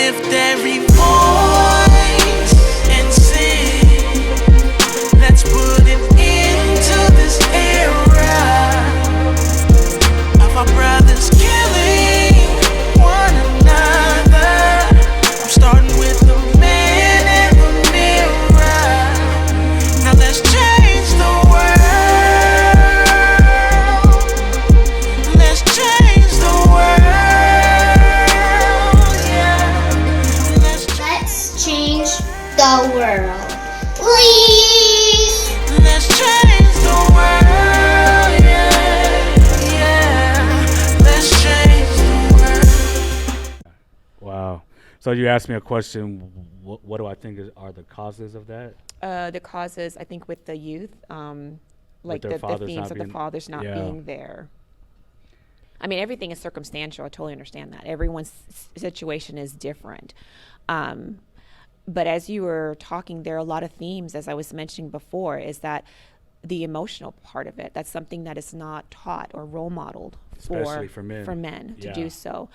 lift every voice and sing. Let's put an end to this era of our brothers killing one another. I'm starting with the man in the mirror. Now let's change the world. Let's change the world. Yeah. Let's change the world. Please! Let's change the world. Yeah. Let's change the world. Wow. So you asked me a question. What do I think are the causes of that? The causes, I think, with the youth, like their the fathers themes not of the being- fathers not yeah. being there. I mean, everything is circumstantial. I totally understand that. Everyone's situation is different. But as you were talking, there are a lot of themes, as I was mentioning before, is that the emotional part of it, that's something that is not taught or role modeled Especially for men. to Yeah. do so.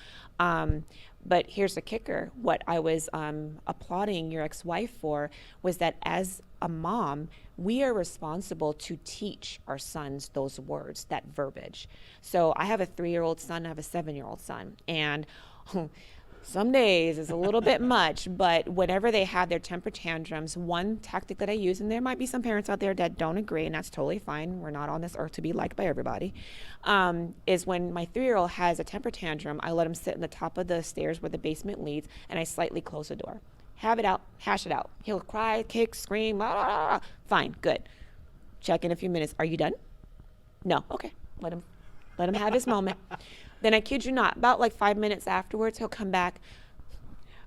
But here's the kicker. What I was applauding your ex-wife for was that as a mom, we are responsible to teach our sons those words, that verbiage. So I have a 3-year-old son, I have a 7-year-old son, and some days is a little bit much, but whenever they have their temper tantrums, one tactic that I use, and there might be some parents out there that don't agree, and that's totally fine. We're not on this earth to be liked by everybody, is when my 3-year-old has a temper tantrum, I let him sit in the top of the stairs where the basement leads, and I slightly close the door. Have it out, hash it out. He'll cry, kick, scream, blah, blah, blah. Fine, good. Check in a few minutes. Are you done? No. Okay. Let him have his moment. Then I kid you not, about like 5 minutes afterwards, he'll come back.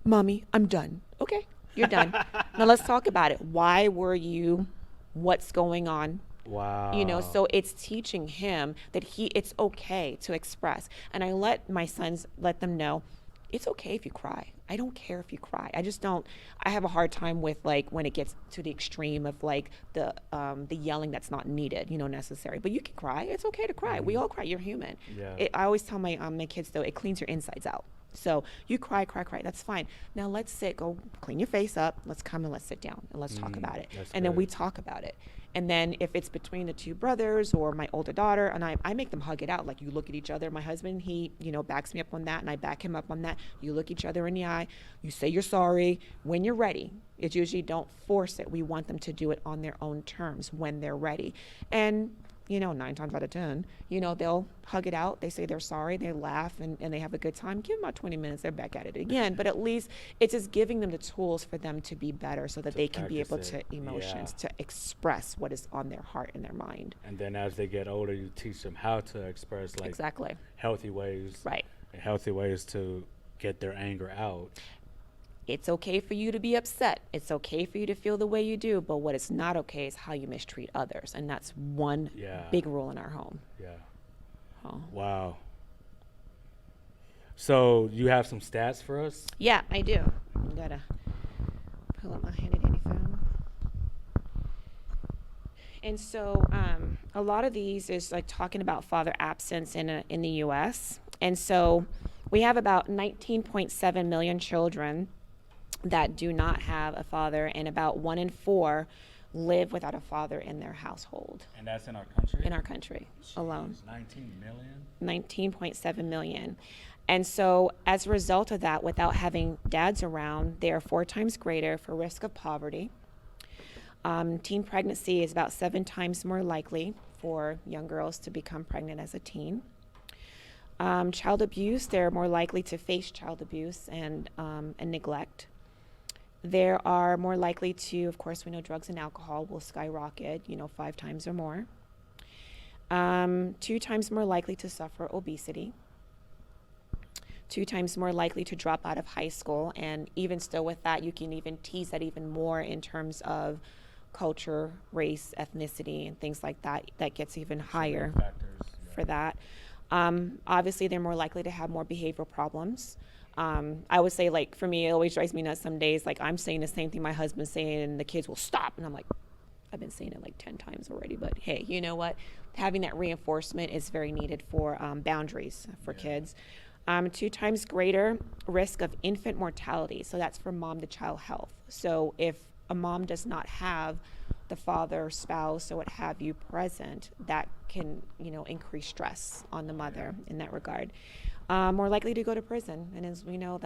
Mommy, I'm done. Okay, you're done. Now let's talk about it. Why were you? What's going on? Wow. You know, so it's teaching him that it's okay to express. And I let my sons let them know, it's okay if you cry. I don't care if you cry. I have a hard time with like when it gets to the extreme of like the yelling that's not needed, necessary. But you can cry. It's okay to cry. We all cry. You're human. Yeah. I always tell my kids though, it cleans your insides out. So you cry, that's fine. Now let's sit, go clean your face up. Let's come and let's sit down and let's talk about it. And then we talk about it. And then if it's between the two brothers or my older daughter, and I make them hug it out. Like you look at each other. My husband, he, backs me up on that, and I back him up on that. You look each other in the eye. You say you're sorry when you're ready. It's usually don't force it. We want them to do it on their own terms when they're ready. And 9 times out of 10, they'll hug it out. They say they're sorry. They laugh and they have a good time. Give them about 20 minutes. They're back at it again. But at least it's just giving them the tools for them to be better so that they can be able to to express what is on their heart and their mind. And then as they get older, you teach them how to express Exactly. healthy ways. Right. Healthy ways to get their anger out. It's okay for you to be upset. It's okay for you to feel the way you do. But what is not okay is how you mistreat others. And that's one big rule in our home. Yeah. Oh. Wow. So you have some stats for us? Yeah, I do. I gotta pull up my handy dandy phone. And so a lot of these is like talking about father absence in the U.S. And so we have about 19.7 million children that do not have a father, and about 1 in 4 live without a father in their household. And that's in our country? In our country alone. 19 million? 19.7 million. And so as a result of that, without having dads around, they are 4 times greater for risk of poverty. Teen pregnancy is about 7 times more likely for young girls to become pregnant as a teen. Child abuse, they're more likely to face child abuse and neglect. They are more likely to, of course, we know drugs and alcohol will skyrocket, 5 times or more. 2 times more likely to suffer obesity. 2 times more likely to drop out of high school. And even still with that, you can even tease that even more in terms of culture, race, ethnicity, and things like that. That gets even higher for that. Obviously, they're more likely to have more behavioral problems. I would say, like, for me, it always drives me nuts some days. Like, I'm saying the same thing my husband's saying, and the kids will stop. And I'm like, I've been saying it like 10 times already. But, hey, you know what? Having that reinforcement is very needed for boundaries for kids. 2 times greater risk of infant mortality. So that's for mom to child health. So if a mom does not have the father, spouse, or what have you present, that can, increase stress on the mother in that regard. More likely to go to prison. And as we know,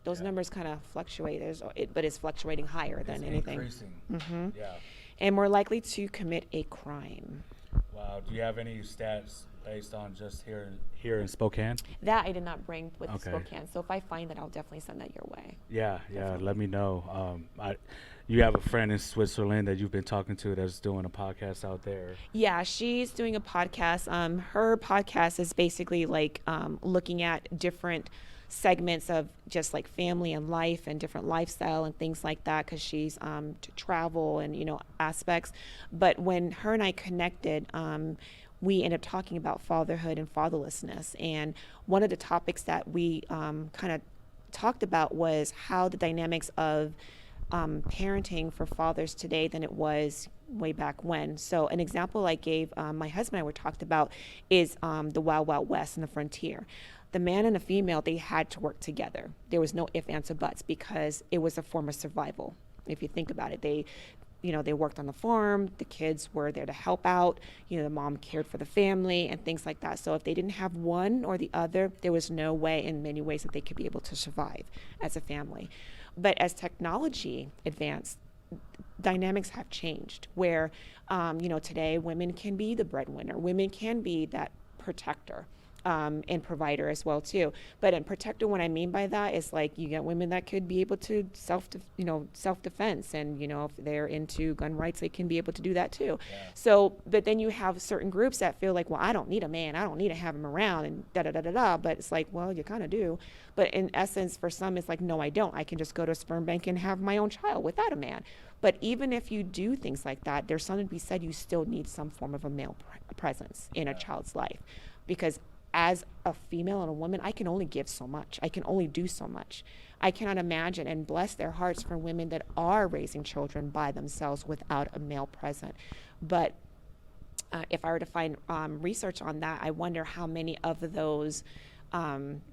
those numbers kind of fluctuate, but it's fluctuating higher than anything. Increasing. Yeah. And more likely to commit a crime. Wow. Do you have any stats based on just here in Spokane? That I did not bring with Okay. Spokane. So if I find that, I'll definitely send that your way. Yeah. Definitely. Let me know. You have a friend in Switzerland that you've been talking to that's doing a podcast out there. Yeah, she's doing a podcast. Her podcast is basically like looking at different segments of just like family and life and different lifestyle and things like that, because she's to travel and aspects. But when her and I connected, we ended up talking about fatherhood and fatherlessness. And one of the topics that we kind of talked about was how the dynamics of parenting for fathers today than it was way back when. So an example I gave my husband and I were talked about is the Wild Wild West and the frontier. The man and the female, they had to work together. There was no ifs, ands, or buts, because it was a form of survival. If you think about it, they worked on the farm. The kids were there to help out. The mom cared for the family and things like that. So if they didn't have one or the other, there was no way in many ways that they could be able to survive as a family. But as technology advanced, dynamics have changed where, today women can be the breadwinner. Women can be that protector. And provider as well too. But in protector, what I mean by that is like you get women that could be able to self-defense, and if they're into gun rights, they can be able to do that too. Yeah. So, but then you have certain groups that feel like, well, I don't need a man, I don't need to have him around, and da da da da da. But it's like, well, you kind of do. But in essence, for some, it's like, no, I don't. I can just go to a sperm bank and have my own child without a man. But even if you do things like that, there's something to be said. You still need some form of a male presence in a child's life, because as a female and a woman, I can only give so much. I can only do so much. I cannot imagine, and bless their hearts for women that are raising children by themselves without a male present. But if I were to find research on that, I wonder how many of those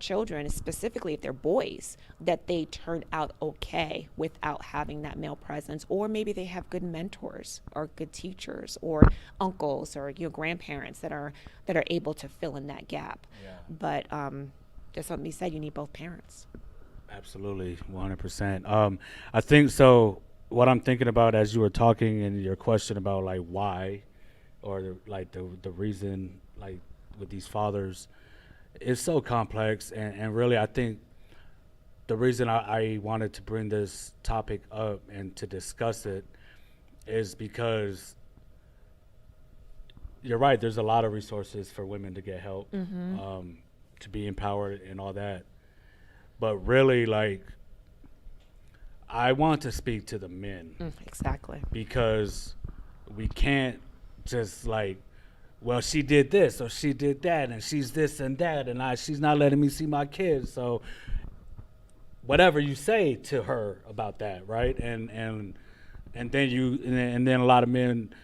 children, specifically if they're boys, that they turn out okay without having that male presence, or maybe they have good mentors or good teachers or uncles or grandparents that are able to fill in that gap. Yeah. But there's something to be said. You need both parents. Absolutely, 100%. I think so. What I'm thinking about as you were talking and your question about like why, or the reason, like with these fathers. It's so complex, and really I think the reason I wanted to bring this topic up and to discuss it is because you're right, there's a lot of resources for women to get help, to be empowered and all that. But really, like, I want to speak to the men. Exactly. Because we can't just like, well, she did this or she did that, and she's this and that, and she's not letting me see my kids. So whatever you say to her about that, right? And then a lot of men,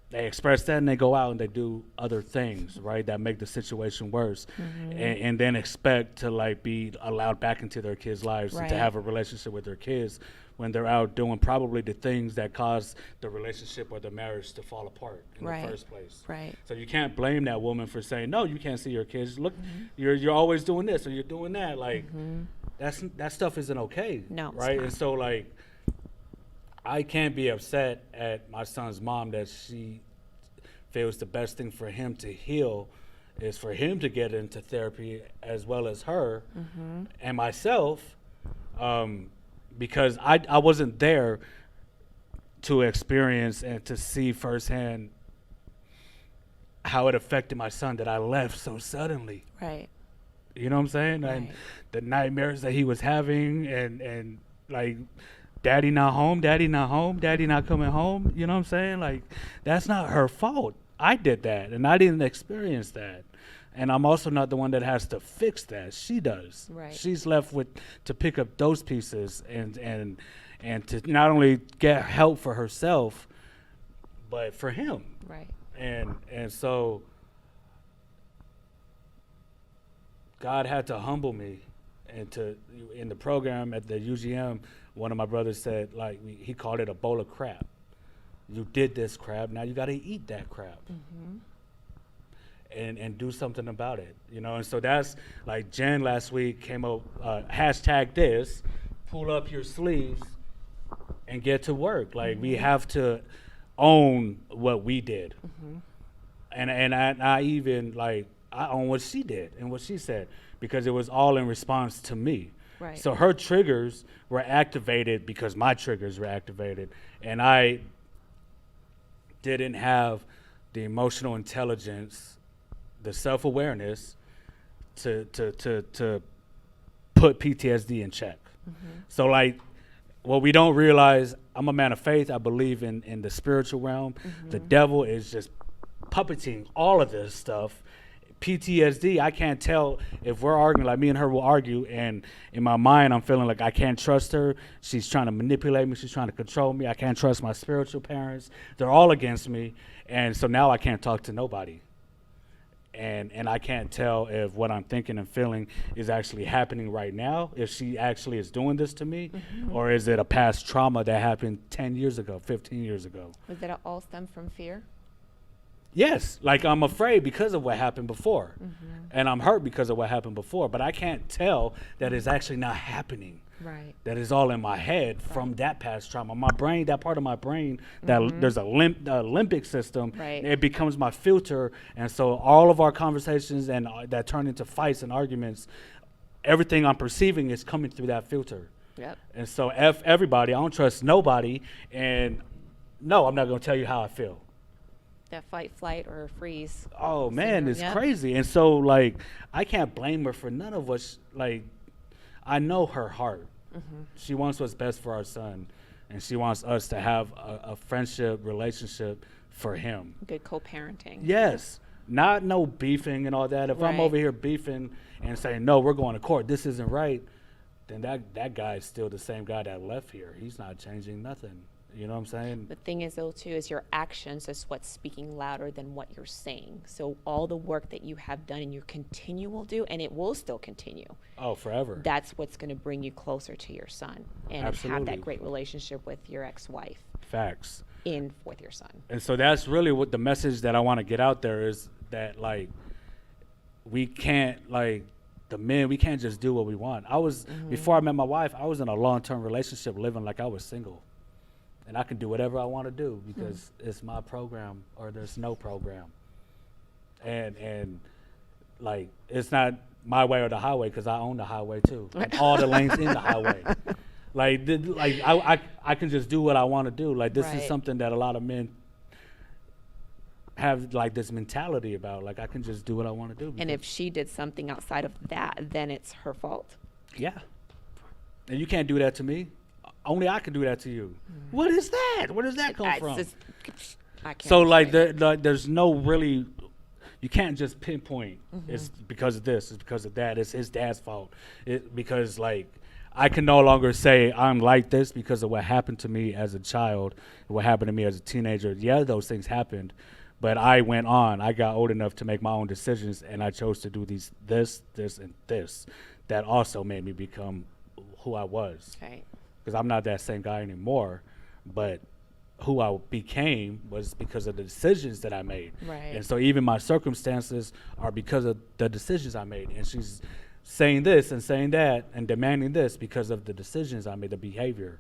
they express that and they go out and they do other things, right, that make the situation worse, and then expect to like be allowed back into their kids' lives and to have a relationship with their kids when they're out doing probably the things that cause the relationship or the marriage to fall apart in the first place. Right. So you can't blame that woman for saying, no, you can't see your kids. Look, you're always doing this or you're doing that. Like, that stuff isn't okay. No. Right? And so, like, I can't be upset at my son's mom that she feels the best thing for him to heal is for him to get into therapy as well as her and myself, because I wasn't there to experience and to see firsthand how it affected my son that I left so suddenly. Right. You know what I'm saying? Right. And the nightmares that he was having and like, daddy not home, daddy not home, daddy not coming home. You know what I'm saying? Like, that's not her fault. I did that, and I didn't experience that. And I'm also not the one that has to fix that. She does. Right. She's left with to pick up those pieces and to not only get help for herself, but for him. Right. And so God had to humble me, and to in the program at the UGM, one of my brothers said, like, he called it a bowl of crap. You did this crap, now you got to eat that crap. And do something about it, you know. And so that's like Jen last week came up, hashtag this, pull up your sleeves and get to work. Like we have to own what we did. And I even like I own what she did and what she said, because it was all in response to me. Right. So her triggers were activated because my triggers were activated, and I didn't have the emotional intelligence, the self-awareness to put PTSD in check. So like what we don't realize, I'm a man of faith. I believe in the spiritual realm. The devil is just puppeting all of this stuff. PTSD, I can't tell if we're arguing, like me and her will argue, and in my mind I'm feeling like I can't trust her. She's trying to manipulate me. She's trying to control me. I can't trust my spiritual parents. They're all against me. And so now I can't talk to nobody. And I can't tell if what I'm thinking and feeling is actually happening right now, if she actually is doing this to me, or is it a past trauma that happened 10 years ago, 15 years ago. Was that all stem from fear? Yes, like I'm afraid because of what happened before, and I'm hurt because of what happened before, but I can't tell that it's actually not happening. Right. That is all in my head from that past trauma. My brain, that part of my brain, that there's a limbic system, Right. it becomes my filter, and so all of our conversations and that turn into fights and arguments, everything I'm perceiving is coming through that filter. Yep. And so F everybody, I don't trust nobody, and no, I'm not gonna tell you how I feel. That fight, flight, or freeze. Oh man, syndrome, it's yep. crazy. And so like I can't blame her for none of what's like. I know her heart. She wants what's best for our son, and she wants us to have a friendship relationship for him. Good co-parenting. Yes, not no beefing and all that. If I'm Right. over here beefing and saying no, we're going to court, this isn't right, then that guy is still the same guy that left here. He's not changing nothing. You know what I'm saying? The thing is, though, too, is your actions is what's speaking louder than what you're saying. So all the work that you have done and you continue will do, and it will still continue, Oh, forever. that's what's going to bring you closer to your son and have Absolutely. that great relationship with your ex-wife Facts. with your son. And so that's really what the message that I want to get out there is, that like we can't, like the men, we can't just do what we want. I was before I met my wife, I was in a long-term relationship living like I was single. And I can do whatever I want to do because it's my program or there's no program. And like it's not my way or the highway, because I own the highway too. And all the lanes in the highway. Like I can just do what I want to do. Like this is Right. something that a lot of men have, like this mentality about. Like I can just do what I want to do. And if she did something outside of that, then it's her fault. Yeah. And you can't do that to me. Only I can do that to you. What is that? Where does that come It's from? just- I can't So like explain. there's no really, you can't just pinpoint it's because of this, it's because of that, it's his dad's fault. Because like I can no longer say I'm like this because of what happened to me as a child, what happened to me as a teenager. Yeah, those things happened, but I went on. I got old enough to make my own decisions, and I chose to do this, and this. That also made me become who I was. Okay. Because I'm not that same guy anymore, but who I became was because of the decisions that I made. Right. And so even my circumstances are because of the decisions I made. And she's saying this and saying that and demanding this because of the decisions I made, the behavior.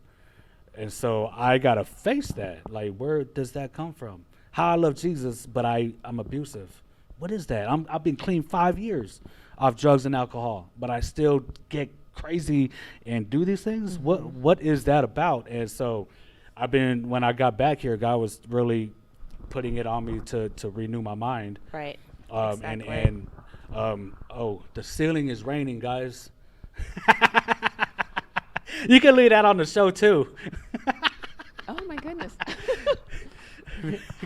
And so I got to face that. Like, where does that come from? How I love Jesus, but I'm abusive. What is that? I've been clean 5 years off drugs and alcohol, but I still get crazy and do these things. What is that about? And so when I got back here, God was really putting it on me to renew my mind. Right. And the ceiling is raining, guys. You can leave that on the show too. Oh my goodness.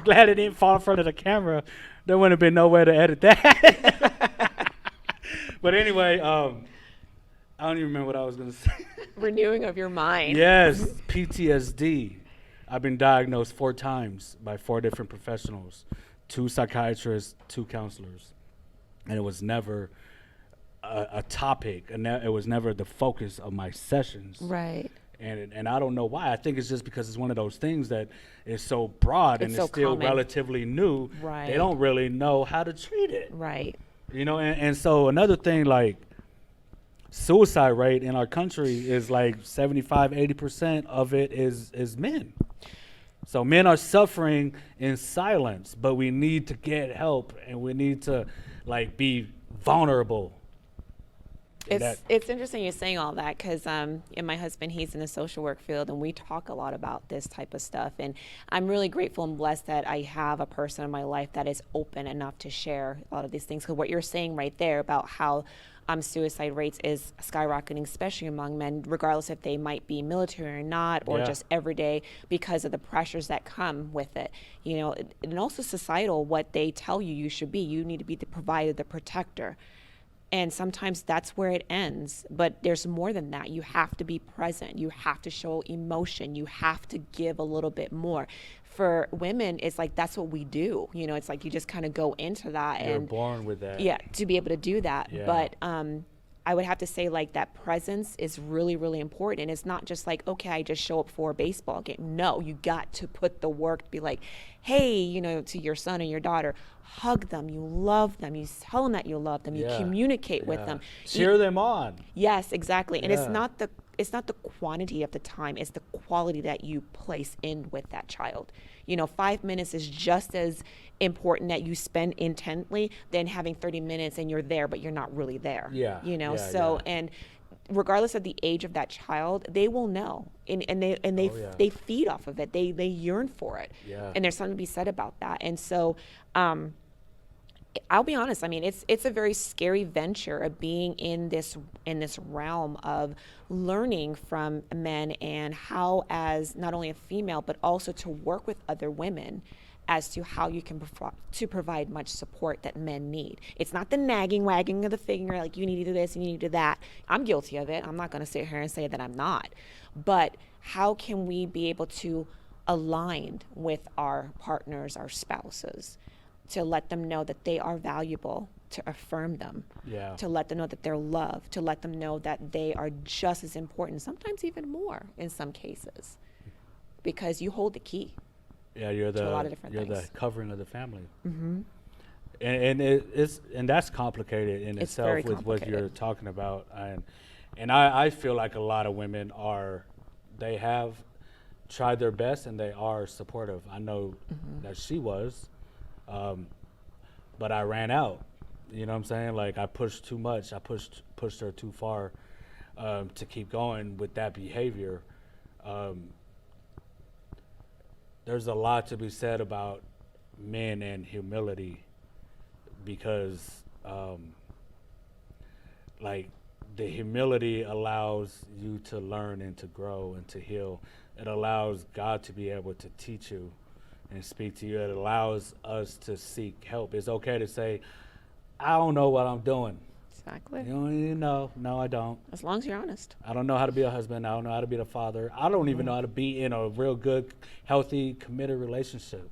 Glad it didn't fall in front of the camera. There wouldn't have been nowhere to edit that. But anyway, I don't even remember what I was going to say. Renewing of your mind. Yes, PTSD. I've been diagnosed 4 times by 4 different professionals, 2 psychiatrists, 2 counselors. And it was never a topic, and it was never the focus of my sessions. Right. And I don't know why. I think it's just because it's one of those things that is so broad and It's it's so still common. relatively new. Right. They don't really know how to treat it. Right. You know, and so another thing, like suicide rate in our country is like 75-80% of it is men. So men are suffering in silence, but we need to get help, and we need to like be vulnerable. And It's interesting you're saying all that because and my husband, he's in the social work field, and we talk a lot about this type of stuff. And I'm really grateful and blessed that I have a person in my life that is open enough to share a lot of these things. Because what you're saying right there about how suicide rates is skyrocketing, especially among men, regardless if they might be military or not, or Yeah. just everyday, because of the pressures that come with it. You know, and also societal, what they tell you should be. You need to be the provider, the protector. And sometimes that's where it ends. But there's more than that. You have to be present. You have to show emotion. You have to give a little bit more. For women, it's like that's what we do. You know, it's like you just kind of go into that. you're and born with that. yeah, to be able to do that. Yeah. But I would have to say like that presence is really, really important. And it's not just like, okay, I just show up for a baseball game. No, you got to put the work to be like, hey, you know, to your son or your daughter, hug them, you love them, you tell them that you love them, you Yeah. communicate with Yeah. them. Cheer them on. Yes, exactly. And Yeah. it's not the quantity of the time, it's the quality that you place in with that child. You know, 5 minutes is just as important that you spend intently than having 30 minutes and you're there, but you're not really there. Yeah, You know, yeah, so, yeah. and regardless of the age of that child, they will know. And they Oh, yeah. they feed off of it. They yearn for it. Yeah. And there's something to be said about that. And so, I'll be honest. I mean, it's a very scary venture of being in this realm of learning from men and how, as not only a female, but also to work with other women, as to how you can provide much support that men need. It's not the nagging, wagging of the finger, like you need to do this and you need to do that. I'm guilty of it. I'm not going to sit here and say that I'm not. But how can we be able to align with our partners, our spouses, to let them know that they are valuable, to affirm them, Yeah. to let them know that they're loved, to let them know that they are just as important, sometimes even more in some cases, because you hold the key. Yeah, you're the a lot of different you're the things. covering of the family. Mm-hmm. And that's complicated in It's itself very with what you're complicated. talking about. And I feel like a lot of women they have tried their best and they are supportive. I know that she was, but I ran out. You know what I'm saying? Like I pushed too much. I pushed her too far to keep going with that behavior. There's a lot to be said about men and humility because like the humility allows you to learn and to grow and to heal. It allows God to be able to teach you and speak to you. It allows us to seek help. It's okay to say, I don't know what I'm doing. Exactly. You don't even know. No, I don't. As long as you're honest. I don't know how to be a husband. I don't know how to be the father. I don't even know how to be in a real good, healthy, committed relationship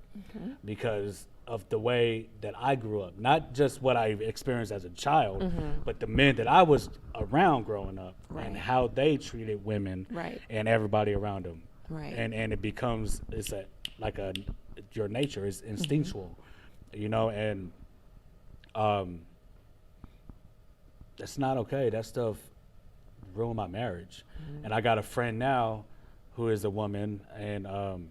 because of the way that I grew up. Not just what I experienced as a child, but the men that I was around growing up and Right. how they treated women Right. and everybody around them. Right. And it becomes your nature is instinctual, you know, and that's not okay. That stuff ruined my marriage. And I got a friend now who is a woman, and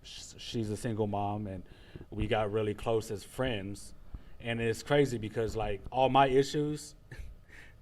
she's a single mom, and we got really close as friends. And it's crazy because like all my issues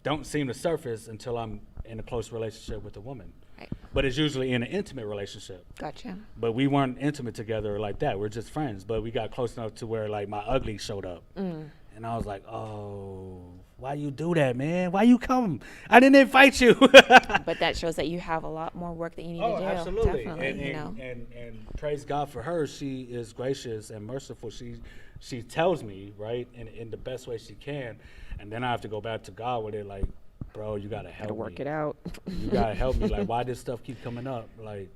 don't seem to surface until I'm in a close relationship with a woman. Right. But it's usually in an intimate relationship. Gotcha. But we weren't intimate together like that. We're just friends. But we got close enough to where like my ugly showed up. And I was like, oh, why you do that, man? Why you come? I didn't invite you. But that shows that you have a lot more work that you need to do. Absolutely. Definitely, and, you know. and praise God for her. She is gracious and merciful. She tells me, right, in the best way she can. And then I have to go back to God with it like, bro, you got to help Gotta me. work it out. You got to help me. Like, why does stuff keep coming up? Like,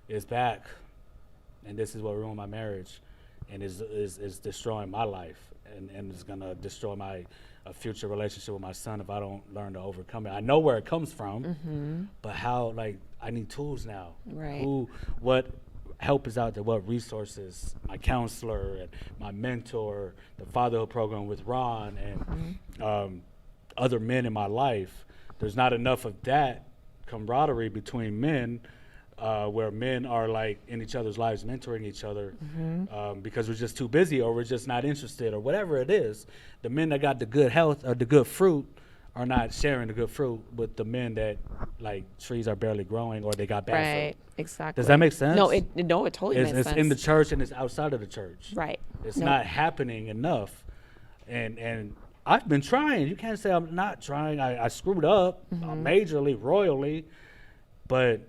it's back. And this is what ruined my marriage and is destroying my life and is going to destroy my a future relationship with my son if I don't learn to overcome it. I know where it comes from, but how, like, I need tools now. Right. What help is out there, what resources, my counselor and my mentor, the fatherhood program with Ron and other men in my life. There's not enough of that camaraderie between men where men are like in each other's lives mentoring each other because we're just too busy or we're just not interested or whatever it is. The men that got the good health or the good fruit are not sharing the good fruit with the men that, like, trees are barely growing or they got bad Right. fruit. Exactly. Does that make sense? No, it totally makes It's sense. in the church and it's outside of the church. Right. It's No. not happening enough. And I've been trying. You can't say I'm not trying. I screwed up majorly, royally, but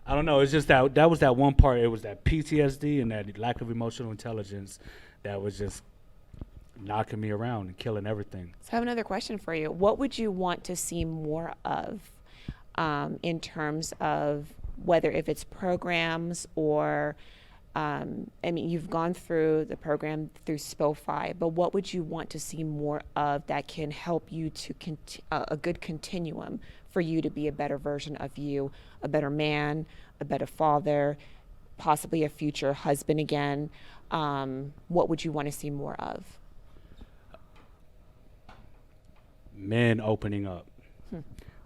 I don't know. It's just that was that one part. It was that PTSD and that lack of emotional intelligence that was just knocking me around and killing everything. So I have another question for you. What would you want to see more of in terms of whether if it's programs or, I mean, you've gone through the program through SPOFI, but what would you want to see more of that can help you to a good continuum for you to be a better version of you, a better man, a better father, possibly a future husband again? What would you want to see more of? Men opening up.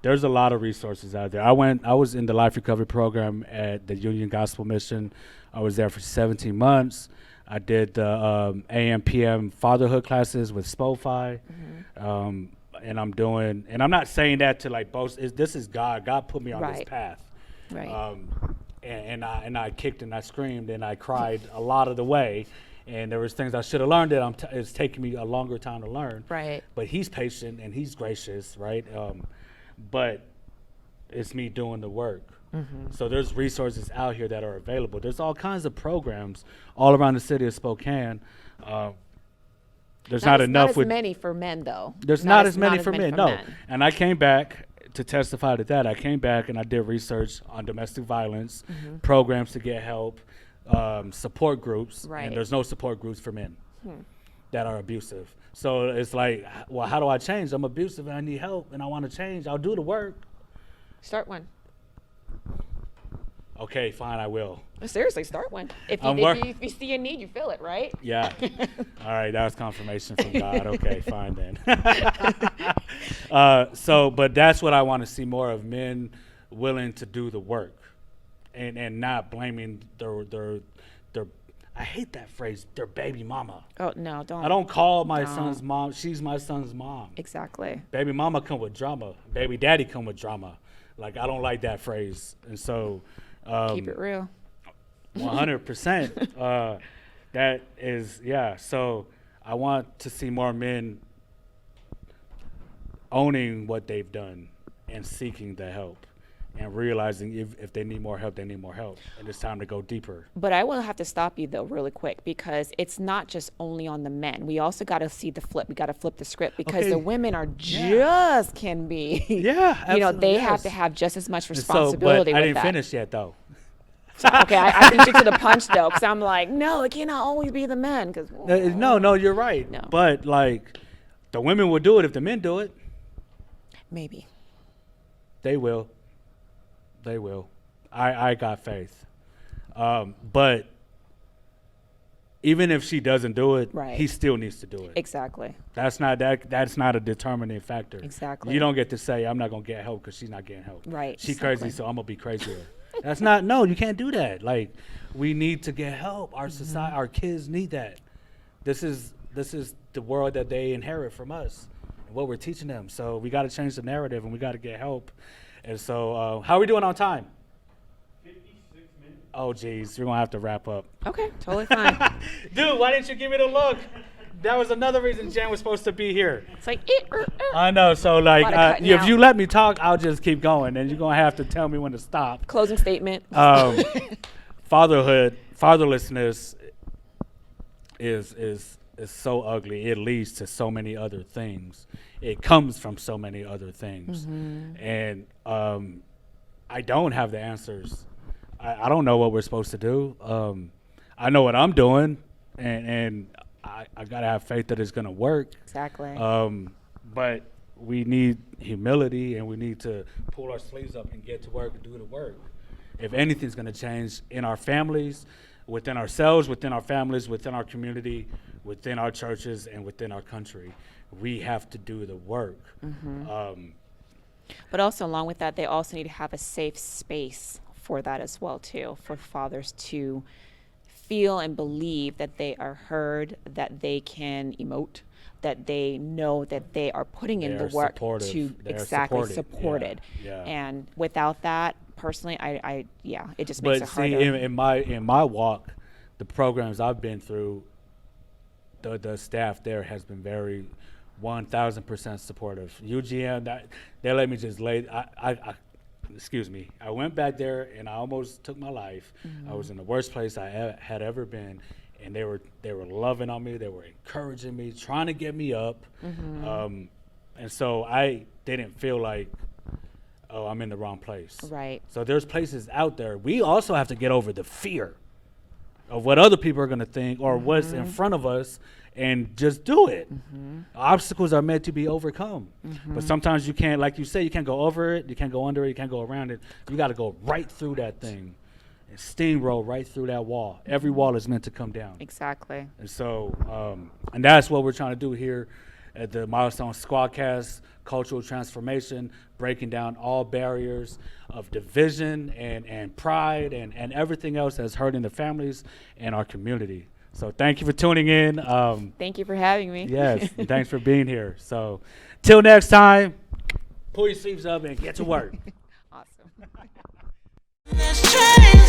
There's a lot of resources out there. I was in the life recovery program at the Union Gospel Mission. I was there for 17 months. I did the AM, PM fatherhood classes with SPOFI. And I'm not saying that to like boast. This is God. God put me on this Right. path. Right. And I kicked and I screamed and I cried a lot of the way. And there was things I should have learned that it's taking me a longer time to learn. Right. But he's patient and he's gracious, right? But it's me doing the work. So there's resources out here that are available. There's all kinds of programs all around the city of Spokane. There's not enough as with many for men, though. there's not as many for men, no. And I came back to testify to that. I came back and I did research on domestic violence, programs to get help, support groups, Right. and there's no support groups for men that are abusive. So it's like, well, how do I change? I'm abusive and I need help and I want to change. I'll do the work. Start one. Okay, fine, I will. Seriously, start one. If I'm you see a need, you feel it, right? Yeah. All right, that was confirmation from God. Okay, fine then. But that's what I want to see more of, men willing to do the work and not blaming their I hate that phrase, their baby mama. Oh, no, don't. I don't call my Don't. son's mom. She's my son's mom. Exactly. Baby mama come with drama. Baby daddy come with drama. Like, I don't like that phrase. And so Keep it real. 100%. That is, yeah. So I want to see more men owning what they've done and seeking the help and realizing if they need more help, they need more help. And it's time to go deeper. But I will have to stop you, though, really quick, because it's not just only on the men. We also got to see the flip. We got to flip the script because Okay. the women are just can be. Yeah, You know, they absolutely, have yes. to have just as much And responsibility but I with didn't that. finish yet, though. Okay, I beat you to the punch, though, because I'm like, no, it cannot always be the men. Cause, No, you're right. No. But, like, the women will do it if the men do it. Maybe. They will. They will. I got faith. But even if she doesn't do it, Right. he still needs to do it. Exactly. That's not a determining factor. Exactly. You don't get to say, I'm not going to get help because she's not getting help. Right, She exactly. crazy, so I'm going to be crazier. That's not, no, you can't do that. Like, we need to get help. Our society, our kids need that. This is the world that they inherit from us and what we're teaching them. So we got to change the narrative and we got to get help. And so, how are we doing on time? 56 minutes. Oh, geez, we're going to have to wrap up. Okay, totally fine. Dude, why didn't you give me the look? That was another reason Jan was supposed to be here. It's like, I know. So, like, Lot of cutting if out. you let me talk, I'll just keep going. And you're going to have to tell me when to stop. closing statement. Fatherlessness is so ugly. It leads to so many other things. It comes from so many other things. And I don't have the answers. I don't know what we're supposed to do. I know what I'm doing, and I gotta have faith that it's gonna work. Exactly. But we need humility, and we need to pull our sleeves up and get to work and do the work. If anything's gonna change in our families, within ourselves, within our families, within our community, within our churches, and within our country, we have to do the work. But also along with that, they also need to have a safe space for that as well too, for fathers to feel and believe that they are heard, that they can emote, that they know that they are putting in They the are work supportive. to They are exactly supported. supported. Yeah. And without that, personally, I it just But makes it see, harder. in my walk, the programs I've been through, the staff there has been very 1,000% supportive. UGM, they let me just lay. Excuse me. I went back there and I almost took my life. I was in the worst place I had ever been, and they were loving on me. They were encouraging me, trying to get me up, and so I didn't feel like, oh, I'm in the wrong place. Right. So there's places out there. We also have to get over the fear of what other people are going to think or what's in front of us, and just do it. Obstacles are meant to be overcome. But sometimes you can't, like you say, you can't go over it, you can't go under it, you can't go around it. You got to go right through that thing and steamroll right through that wall. Every wall is meant to come down. Exactly. And so, and that's what we're trying to do here at the Milestones Squadcast, cultural transformation, breaking down all barriers of division and pride and everything else that's hurting the families and our community. So thank you for tuning in. Thank you for having me. Yes, and thanks for being here. So till next time, pull your sleeves up and get to work. Awesome. Let's change